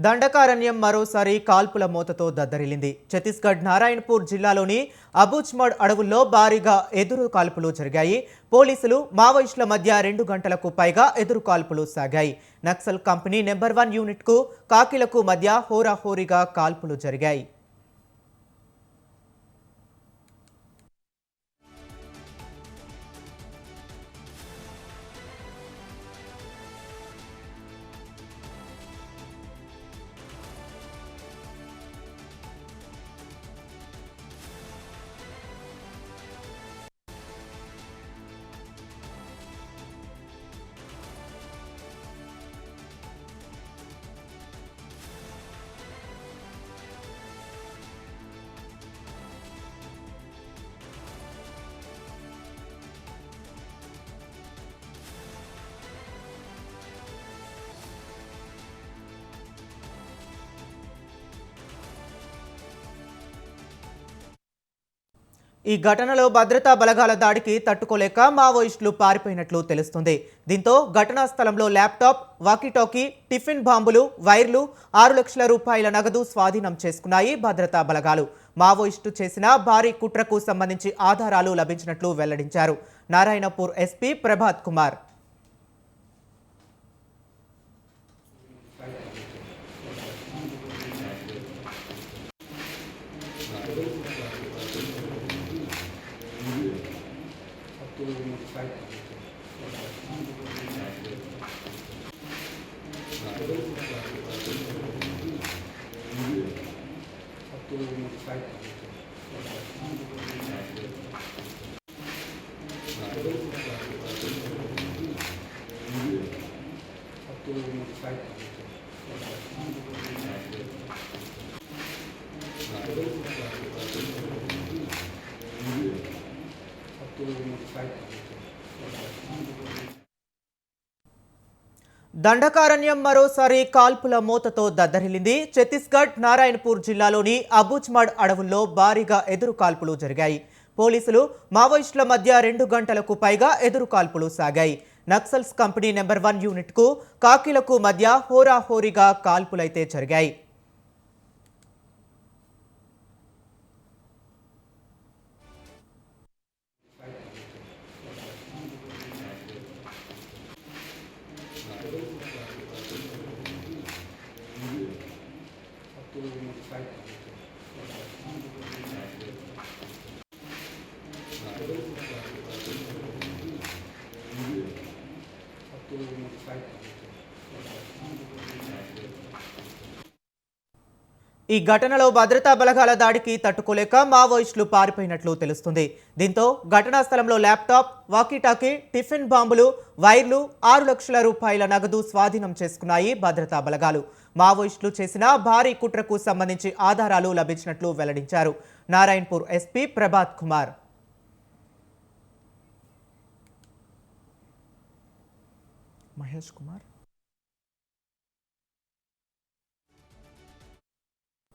దండకారణ్యం మరోసారి కాల్పుల మోతతో దద్దరిల్లింది. ఛత్తీస్గఢ్ నారాయణపూర్ జిల్లాలోని అబూజ్మడ్ అడవుల్లో భారీగా ఎదురు కాల్పులు జరిగాయి. పోలీసులు మావోయిస్టుల మధ్య 2 గంటలకు పైగా ఎదురు కాల్పులు సాగాయి. నక్సల్ కంపెనీ నెంబర్ 1 యూనిట్కు కాకిలకు మధ్య హోరాహోరీగా కాల్పులు జరిగాయి. ఈ ఘటనలో భద్రతా బలగాల దాడికి తట్టుకోలేక మావోయిస్టులు పారిపోయినట్లు తెలుస్తుంది. దీంతో ఘటనా స్థలంలో ల్యాప్టాప్, వాకీటాకీ, టిఫిన్ బాంబులు, వైర్లు, 6 లక్షల రూపాయల నగదు స్వాధీనం చేసుకున్నాయి భద్రతా బలగాలు. మావోయిస్టు చేసిన భారీ కుట్రకు సంబంధించి ఆధారాలు లభించినట్లు వెల్లడించారు నారాయణపూర్ ఎస్పీ ప్రభాత్ కుమార్. దండకారణ్యం మరోసారి కాల్పుల మోతతో దద్దరిల్లింది. ఛత్తీస్గఢ్ నారాయణపూర్ జిల్లాలోని అబూజ్మడ్ అడవుల్లో భారీగా ఎదురు కాల్పులు జరిగాయి. పోలీసులు మావోయిస్టుల మధ్య 2 గంటలకు పైగా ఎదురు కాల్పులు సాగాయి. నక్సల్స్ కంపెనీ నెంబర్ 1 యూనిట్కు కాకిలకు మధ్య హోరాహోరీగా కాల్పులైతే జరిగాయి. ఈ ఘటనలో భద్రతా బలగాల దాడికి తట్టుకోలేక మావోయిస్టులు పారిపోయినట్లు తెలుస్తుంది. దీంతో ఘటనా స్థలంలో ల్యాప్టాప్, వాకీటాకీ, టిఫిన్ బాంబులు, వైర్లు, 6 లక్షల రూపాయల నగదు స్వాధీనం చేసుకున్నాయి భద్రతా బలగాలు. మావోయిస్టులు చేసిన భారీ కుట్రకు సంబంధించి ఆధారాలు లభించినట్లు వెల్లడించారు నారాయణపూర్ ఎస్పీ ప్రభాత్ కుమార్. మహేష్ కుమార్